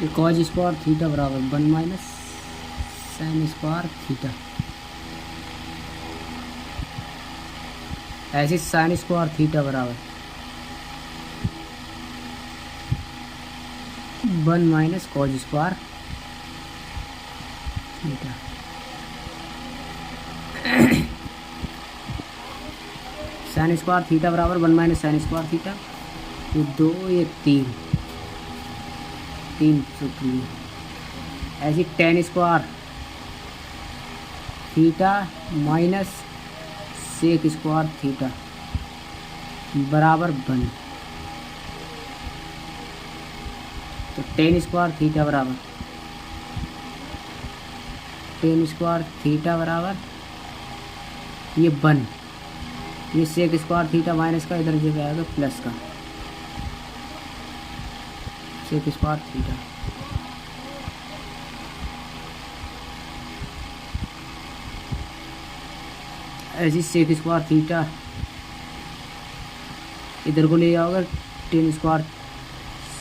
Cause square theta बराबर 1 minus sine square theta. ऐसे sine square theta बराबर 1 minus cos square theta. Sine square theta बराबर 1 minus sine square theta. ये 2 ये 3 सूत्र लिए। ऐसी tan square theta minus sec square theta बराबर 1। तो टेन स्क्वायर थीटा बराबर ये 1, ये सेक स्क्वायर थीटा माइनस का इधर जगह आएगा प्लस का सेक स्क्वायर थीटा। ऐसी सेक स्क्वायर थीटा इधर को ले जाओगे, tan square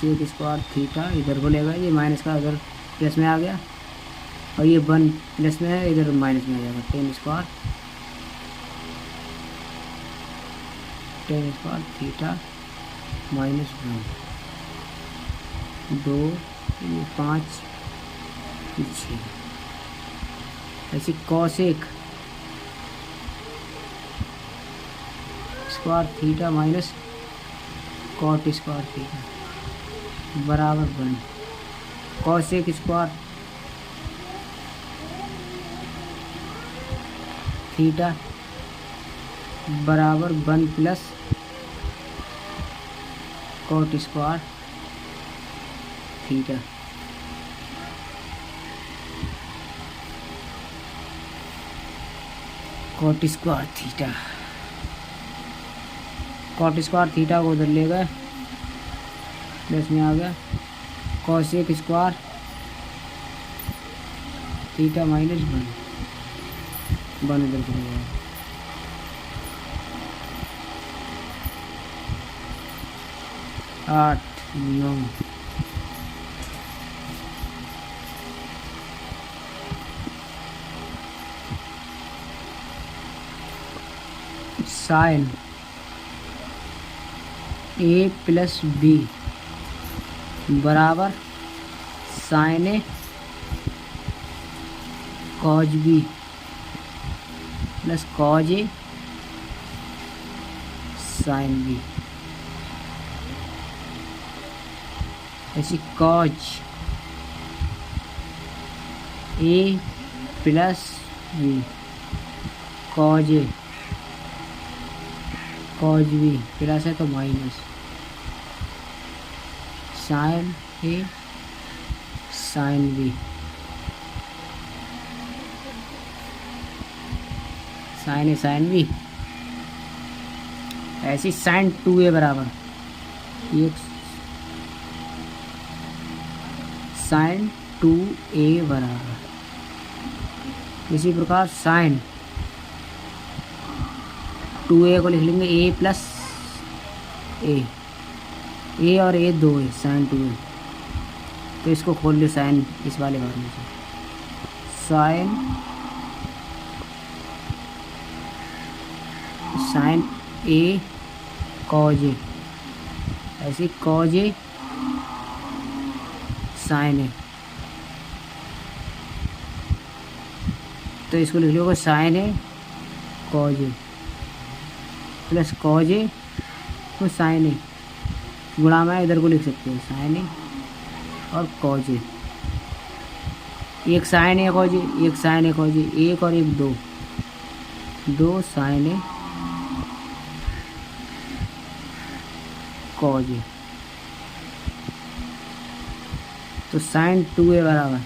sec square theta इधर को लेगा, ये माइनस का इधर प्लस में आ गया और ये 1 प्लस में है, इधर माइनस में आ जाएगा। टेन स्क्वायर थीटा माइनस 1, 2 ये 5 ये 6। ऐसी cosec square theta minus cot square theta बराबर 1। कॉसेक स्क्वायर थीटा बराबर 1 plus cot square theta. Cot square theta को उधर ले गए, प्लस में आ गया। कॉसेक स्क्वायर थीटा माइनस 1 इधर चले गया। आठ 9 साइन ए प्लस बी बराबर sign A cos B plus cos A sine B. ऐसी कॉज ए प्लस बी कॉज ए कॉज बी प्लस है तो minus sine A sine B sine B. ऐसी साइन 2a बराबर ये साइन 2a बराबर, इसी प्रकार साइन 2a को लिख लेंगे a प्लस ए और ए 2 है साइन 2a। तो इसको खोल लो साइन इस वाले बार में से साइन ए कॉज ए। ऐसे कॉज ए साइन ए, तो इसको लिख लो sine A cos A plus cos A तो साइन ए गुणा में इधर को लिख सकते हो साइन ए और कॉज ए। एक साइन ए कॉज ए, एक साइन ए कॉज ए, एक और एक 2 साइन ए कॉज ए। तो साइन 2a बराबर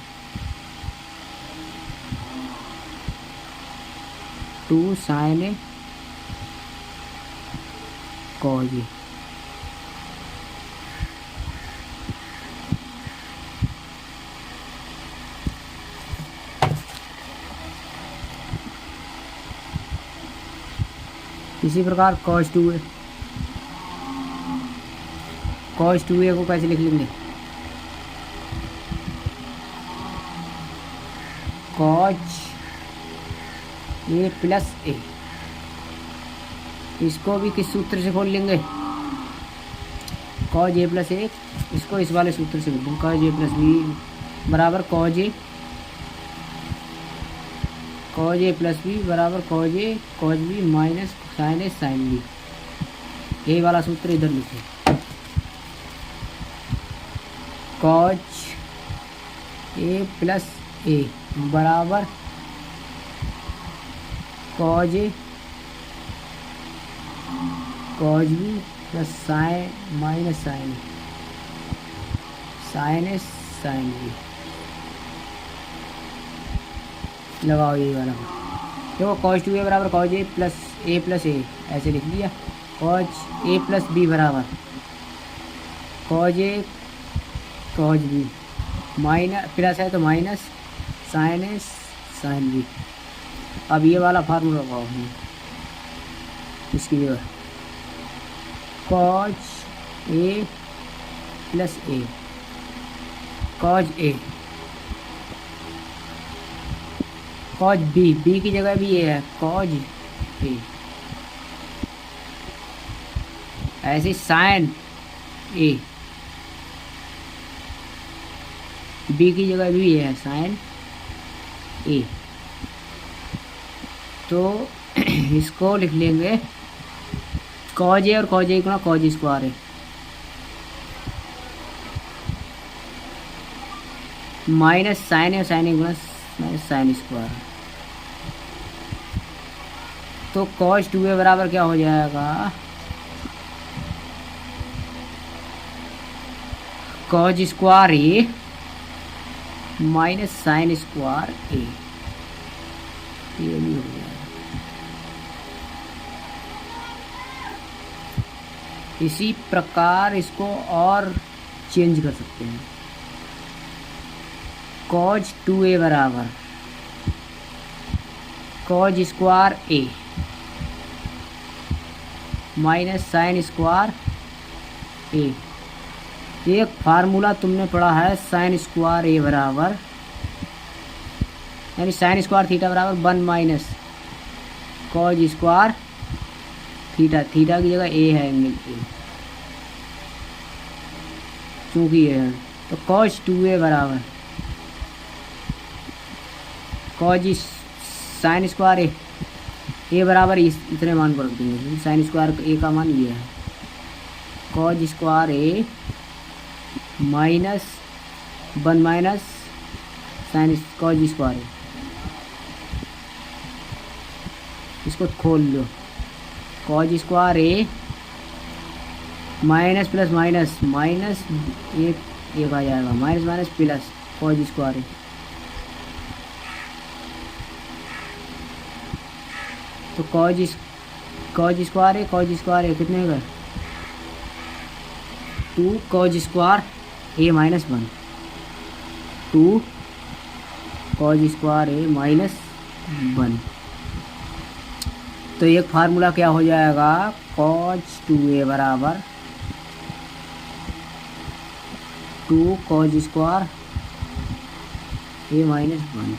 2 साइन ए कॉज ए। इसी प्रकार cos 2a को कैसे लिख लेंगे? कॉज ए प्लस ए, इसको भी किस सूत्र से खोल लेंगे, कॉज ए प्लस ए, इसको इस वाले सूत्र से खोल लेंगे, कॉज ए प्लस बी बराबर कॉज ए प्लस बी बराबर cos B minus sine A sine B, ये वाला सूत्र इधर लिखे, कॉज ए प्लस ए बराबर cos B plus sine minus sine A sine B. लगाओ ये वाला, देखो कॉज टू ए बराबर कॉज ए प्लस ए ऐसे लिख लिया, कॉज ए प्लस बी बराबर कॉज ए कॉज बी माइनस प्लस है तो minus sine A sine B. अब ये वाला फार्मूला लगाओ इसकी जगह, कॉज ए प्लस ए, कॉज ए, कॉज बी की जगह भी ये है कॉज ए, ऐसे साइन ए, बी की जगह भी ये है साइन ए, तो इसको लिख लेंगे कॉज ए और कॉज ए गुणा cause square A, minus sine ए और साइन ए गुणा साइन स्क्वायर, तो कॉज टू ए बराबर क्या हो जाएगा, cause square A minus sine square ए, ये भी हो जाएगा। इसी प्रकार इसको और चेंज कर सकते हैं, कॉज टू ए बराबर cos square A minus sine square ए। एक फार्मूला तुमने पढ़ा है साइन स्क्वायर ए बराबर, यानी साइन स्क्वायर थीटा बराबर 1 minus cos square theta, theta की जगह ए है एंगल ए, चूँकि ये है तो कॉज टू ए बराबर कॉज साइन स्क्वायर ए बराबर इतने मान को रख देंगे, साइन स्क्वायर ए का मान ये है, cos square A minus 1 minus sine cos square A, इसको खोल लो, cos square A minus plus minus minus एक आ जाएगा, minus minus plus cos square A, तो कॉज स्क्वायर ए कितने का 2 cos square A minus 1, 2 cos square A minus 1, तो एक फार्मूला क्या हो जाएगा, कॉज टू ए बराबर 2 कॉज स्क्वायर ए माइनस 1।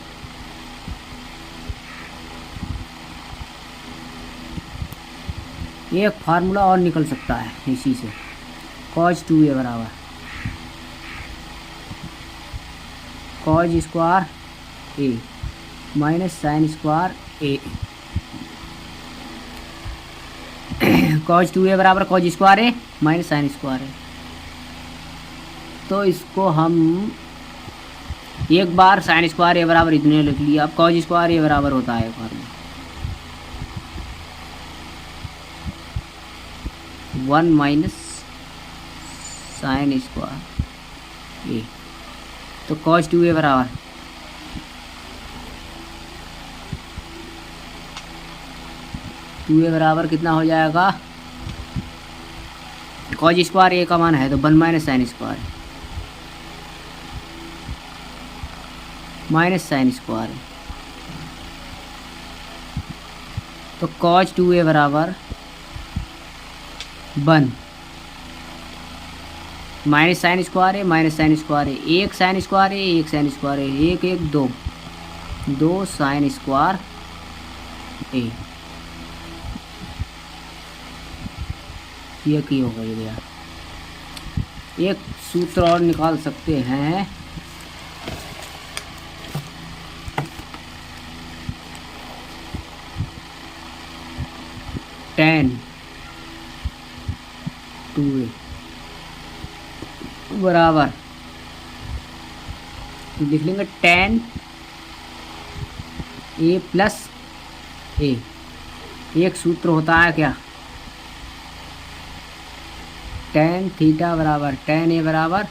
एक फार्मूला और निकल सकता है इसी से, कॉज टू ए बराबर cos square A minus sine square A, cos two A बराबर cos square A minus sine square A. तो इसको हम एक बार साइन स्क्वायर ए बराबर इतने लिख लिया, अब कॉज स्क्वायर ए बराबर होता है formula 1 minus sine square A, तो कॉज टू ए बराबर टू ए बराबर कितना हो जाएगा, कॉज स्क्वायर ए का मान है तो 1 minus sine square minus sine square, तो कॉज टू ए बराबर 1 माइनस साइन स्क्वायर है माइनस साइन स्क्वायर है, एक साइन स्क्वायर है एक साइन स्क्वायर है, 1 1 2, 2 साइन स्क्वायर ए। ये की होगा ये भैया। एक सूत्र और निकाल सकते हैं, tan 2a बराबर, लिख लेंगे tan a प्लस ए। एक सूत्र होता है क्या, tan थीटा बराबर tan a बराबर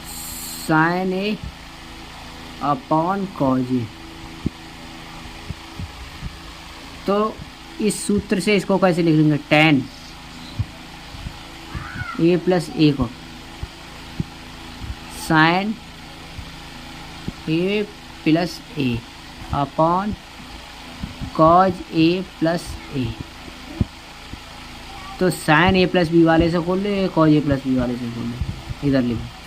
sign A upon cos A. तो इस सूत्र से इसको कैसे लिख लेंगे, tan ए प्लस ए को साइन ए प्लस ए अपॉन कॉज ए प्लस ए। तो साइन ए प्लस बी वाले से खोल ले, कॉज ए प्लस बी वाले से खोल ले, इधर लिखो।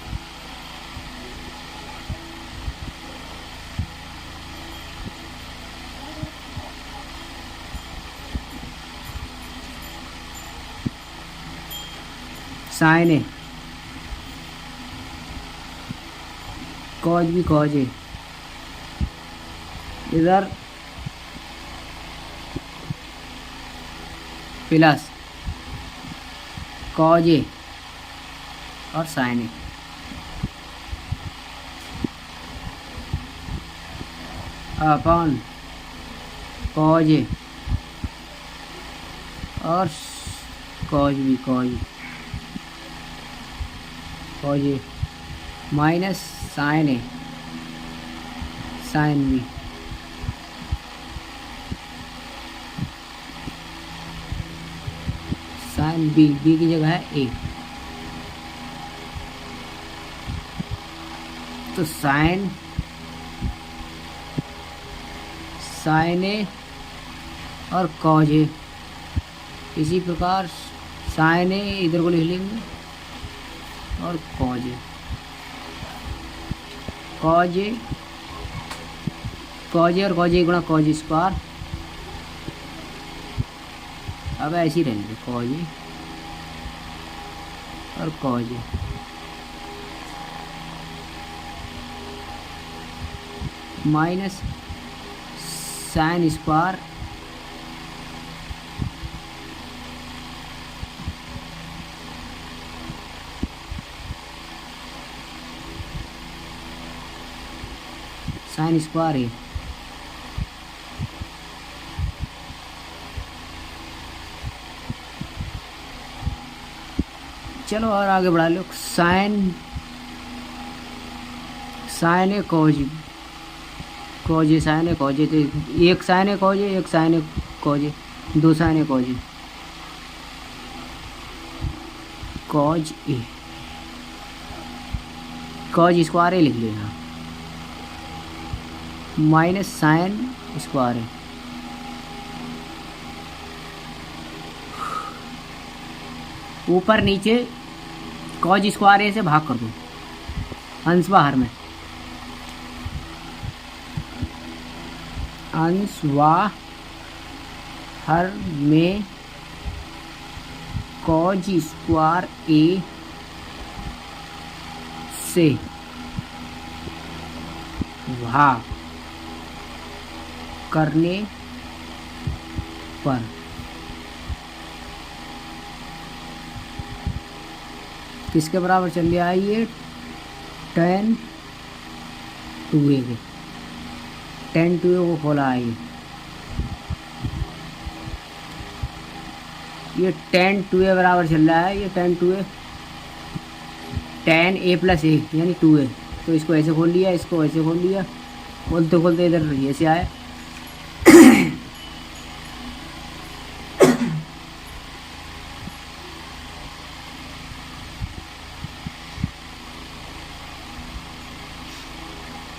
Sine A cos B cos A, इधर प्लस कॉज ए और sine A. Upon cos A और cos B cos A minus sine A sine B. Sine B, B की जगह है ए। तो साइन ए और कॉज ए। इसी प्रकार साइन ए इधर को लिख लेंगे और कॉज ए और कॉज ए गुणा कॉज स्क्वायर। अब ऐसे ही रहेंगे कॉज ए और cos A. Minus sine square sine square A. चलो और आगे बढ़ा लो। Sine A cos A sine A cos A. तो एक साइन ए कॉज ए, एक साइन ए कॉज ए, दो sign A cos A cause square ए लिख लेना माइनस साइन स्क्वायर ए। ऊपर नीचे कॉज स्क्वायर ए से भाग कर दो, अंश बाहर में, अंश बाहर में कॉज स्क्वायर ए से भाग करने पर किसके बराबर चल रहा है, ये tan 2a के। tan 2a को खोला है ये tan 2a बराबर चल रहा है, ये tan 2a tan a plus A यानी 2a। तो इसको ऐसे खोल लिया, इसको ऐसे खोल लिया, खोलते खोलते इधर ये से आया।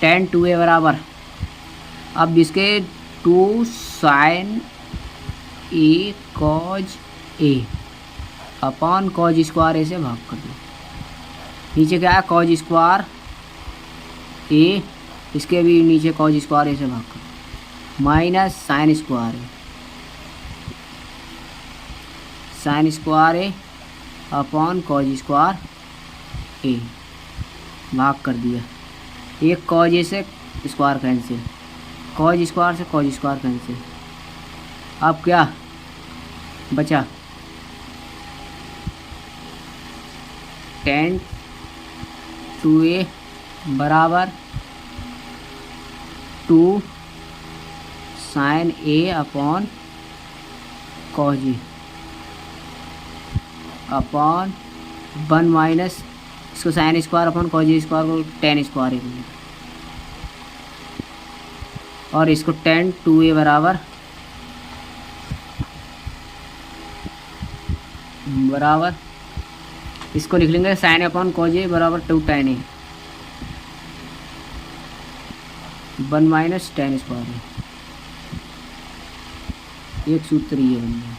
tan 2a बराबर, अब इसके 2 sign A cos A upon cause square ए से भाग कर दो। नीचे क्या है, कॉज स्क्वायर ए इसके भी नीचे कॉज स्क्वायर ए से भाग कर माइनस साइन स्क्वायर ए, साइन स्क्वायर ए अपॉन कॉज स्क्वायर ए, भाग कर दिया। एक कॉज ए से स्क्वायर कैंसिल, कॉज स्क्वायर से कॉज स्क्वायर कैंसिल। अब क्या बचा, tan 2a बराबर 2 sign A upon cos A upon 1 minus इसको साइन स्क्वायर अपॉन कॉज ए स्क्वायर को tan स्क्वायर ए, और इसको tan 2a बराबर इसको लिख लेंगे साइन अपॉन कॉज ए बराबर 2 tan ए 1 माइनस tan स्क्वायर ए। एक सूत्र ये बन गया।